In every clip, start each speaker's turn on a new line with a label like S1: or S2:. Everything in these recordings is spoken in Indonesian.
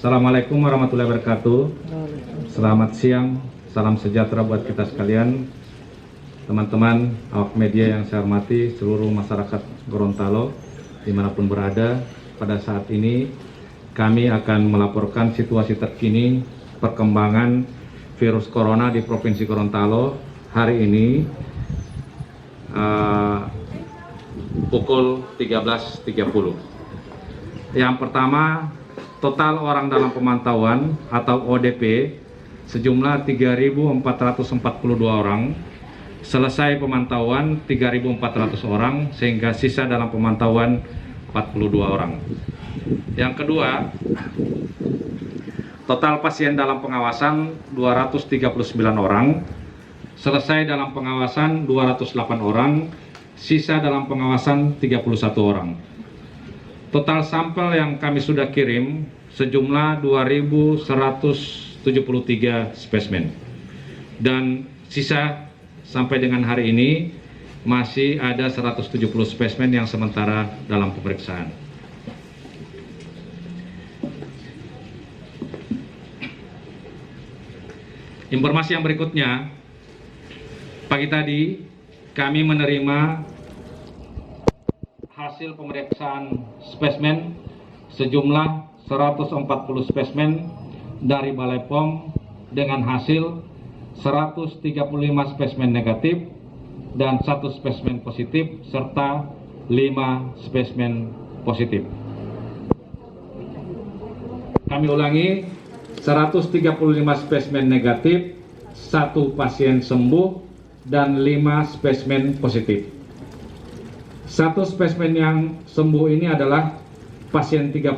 S1: Assalamualaikum warahmatullahi wabarakatuh. Selamat siang, salam sejahtera buat kita sekalian. Teman-teman awak media yang saya hormati, seluruh masyarakat Gorontalo dimanapun berada, pada saat ini kami akan melaporkan situasi terkini perkembangan virus corona di Provinsi Gorontalo hari ini pukul 13.30. Yang pertama, total orang dalam pemantauan atau ODP sejumlah 3.442 orang. Selesai pemantauan 3.400 orang, sehingga sisa dalam pemantauan 42 orang. Yang kedua, total pasien dalam pengawasan 239 orang. Selesai dalam pengawasan 208 orang, sisa dalam pengawasan 31 orang. Total sampel yang kami sudah kirim sejumlah 2.173 spesimen. Dan sisa sampai dengan hari ini masih ada 170 spesimen yang sementara dalam pemeriksaan. Informasi yang berikutnya, pagi tadi kami menerima hasil pemeriksaan spesimen sejumlah 140 spesimen dari Balai POM dengan hasil 135 spesimen negatif dan 1 spesimen positif serta 5 spesimen positif. Kami ulangi, 135 spesimen negatif, 1 pasien sembuh dan 5 spesimen positif. 1 spesimen yang sembuh ini adalah pasien 30,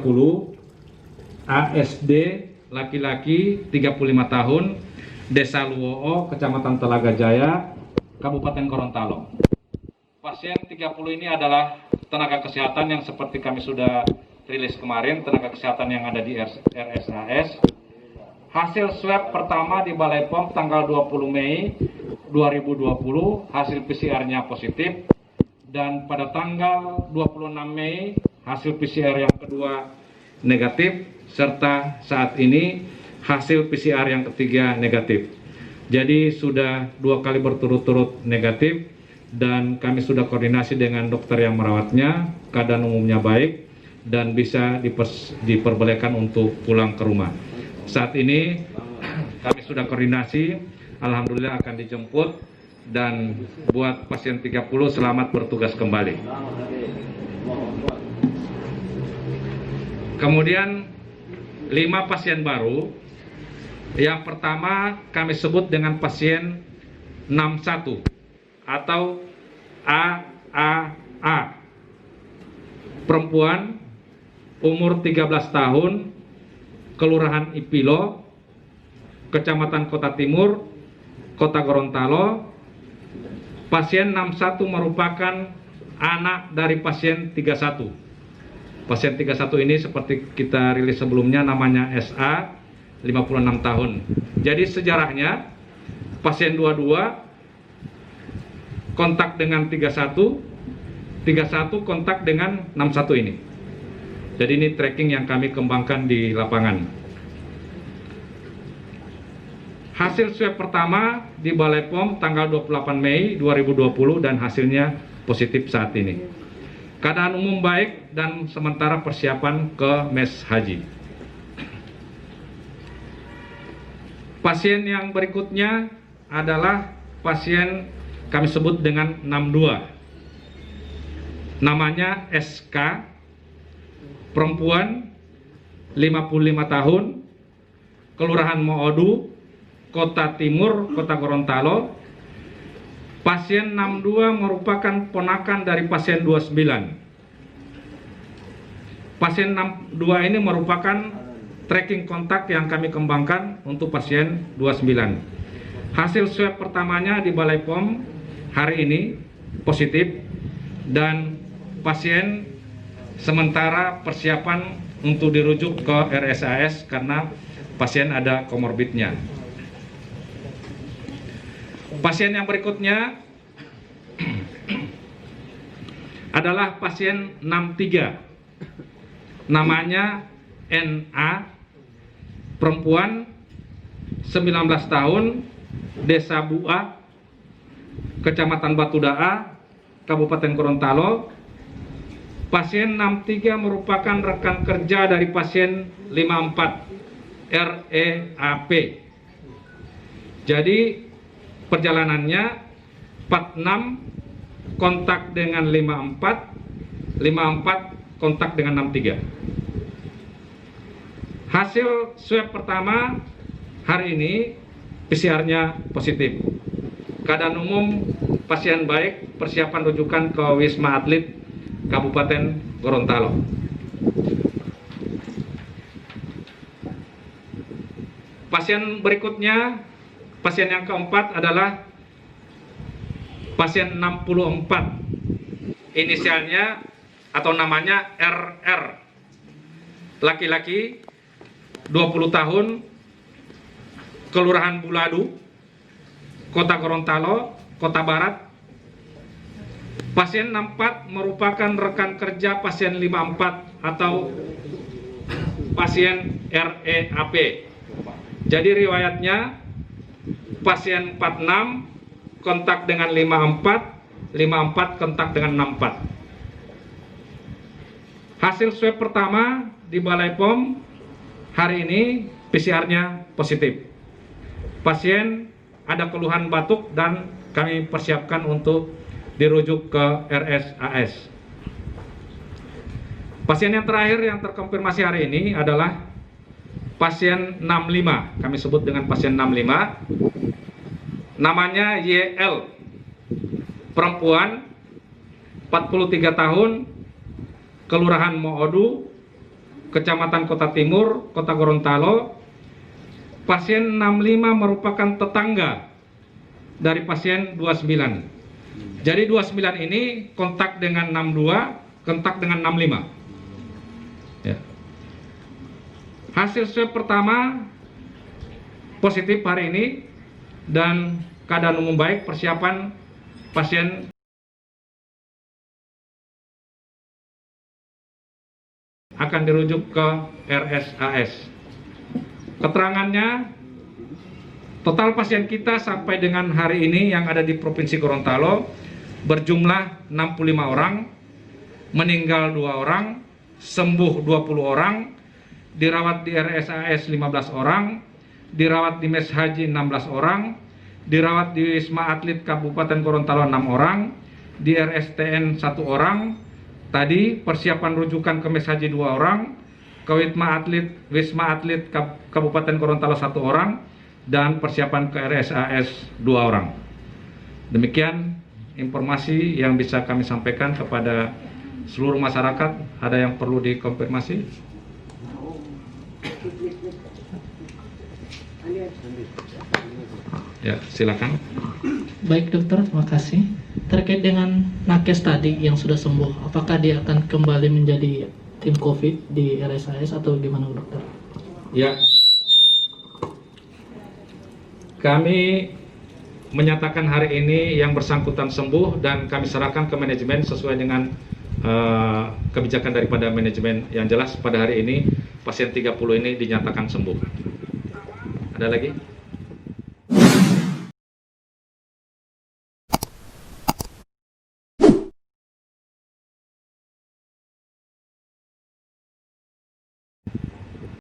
S1: ASD, laki-laki, 35 tahun, Desa Luwo'o, Kecamatan Telaga Jaya, Kabupaten Gorontalo. Pasien 30 ini adalah tenaga kesehatan yang seperti kami sudah rilis kemarin, tenaga kesehatan yang ada di RSAS. Hasil swab pertama di Balai POM tanggal 20 Mei 2020, hasil PCR-nya positif. Dan pada tanggal 26 Mei hasil PCR yang kedua negatif, serta saat ini hasil PCR yang ketiga negatif. Jadi sudah 2 kali berturut-turut negatif, dan kami sudah koordinasi dengan dokter yang merawatnya, keadaan umumnya baik dan bisa diperbolehkan untuk pulang ke rumah. Saat ini kami sudah koordinasi, alhamdulillah akan dijemput, dan buat pasien 30 selamat bertugas kembali. Kemudian 5 pasien baru. Yang pertama kami sebut dengan pasien 61 atau AAA, perempuan, umur 13 tahun, Kelurahan Ipilo, Kecamatan Kota Timur, Kota Gorontalo. Pasien 61 merupakan anak dari pasien 31. Pasien 31 ini seperti kita rilis sebelumnya namanya SA, 56 tahun. Jadi sejarahnya pasien 22 kontak dengan 31, 31 kontak dengan 61 ini. Jadi ini tracking yang kami kembangkan di lapangan. Hasil swab pertama di Balai POM tanggal 28 Mei 2020 dan hasilnya positif saat ini. Keadaan umum baik dan sementara persiapan ke mes haji. Pasien yang berikutnya adalah pasien kami sebut dengan 62. Namanya SK, perempuan, 55 tahun, Kelurahan Moodu, Kota Timur, Kota Gorontalo. Pasien 62 merupakan ponakan dari pasien 29. Pasien 62 ini merupakan tracking kontak yang kami kembangkan untuk pasien 29. Hasil swab pertamanya di Balai POM hari ini positif, dan pasien sementara persiapan untuk dirujuk ke RSAS karena pasien ada komorbidnya. Pasien yang berikutnya adalah pasien 63. Namanya NA, perempuan 19 tahun, Desa Bua, Kecamatan Batudaa, Kabupaten Gorontalo. Pasien 63 merupakan rekan kerja dari pasien 54 REAP. Jadi perjalanannya 46 kontak dengan 54, 54 kontak dengan 63. Hasil swab pertama hari ini PCR-nya positif. Keadaan umum pasien baik, persiapan rujukan ke Wisma Atlet Kabupaten Gorontalo. Pasien berikutnya, pasien yang keempat adalah pasien 64. Inisialnya atau namanya RR. Laki-laki, 20 tahun, Kelurahan Buladu, Kota Gorontalo, Kota Barat. Pasien 64 merupakan rekan kerja pasien 54 atau pasien REAP. Jadi riwayatnya pasien 46 kontak dengan 54, 54 kontak dengan 64. Hasil swab pertama di Balai POM hari ini PCR-nya positif. Pasien ada keluhan batuk dan kami persiapkan untuk dirujuk ke RSAS. Pasien yang terakhir yang terkonfirmasi hari ini adalah pasien 65. Kami sebut dengan pasien 65. Namanya YL. Perempuan, 43 tahun, Kelurahan Moodu, Kecamatan Kota Timur, Kota Gorontalo. Pasien 65 merupakan tetangga dari pasien 29. Jadi 29 ini kontak dengan 62, kontak dengan 65. Ya. Hasil swab pertama positif hari ini dan keadaan umum baik, persiapan pasien akan dirujuk ke RSAS. Keterangannya, total pasien kita sampai dengan hari ini yang ada di Provinsi Gorontalo berjumlah 65 orang, meninggal 2 orang, sembuh 20 orang, dirawat di RSAS 15 orang, dirawat di Mes Haji 16 orang, dirawat di Wisma Atlet Kabupaten Gorontalo 6 orang, di RSTN 1 orang, tadi persiapan rujukan ke Mes Haji 2 orang, ke Wisma Atlet Kabupaten Gorontalo 1 orang, dan persiapan ke RSAS 2 orang. Demikian informasi yang bisa kami sampaikan kepada seluruh masyarakat. Ada yang perlu dikonfirmasi? Ya, silakan.
S2: Baik dokter, terima kasih. Terkait dengan nakes tadi yang sudah sembuh, apakah dia akan kembali menjadi tim COVID di RSAS atau gimana dokter?
S1: Ya, kami menyatakan hari ini yang bersangkutan sembuh dan kami serahkan ke manajemen sesuai dengan kebijakan daripada manajemen. Yang jelas pada hari ini pasien 30 ini dinyatakan sembuh. Ada lagi?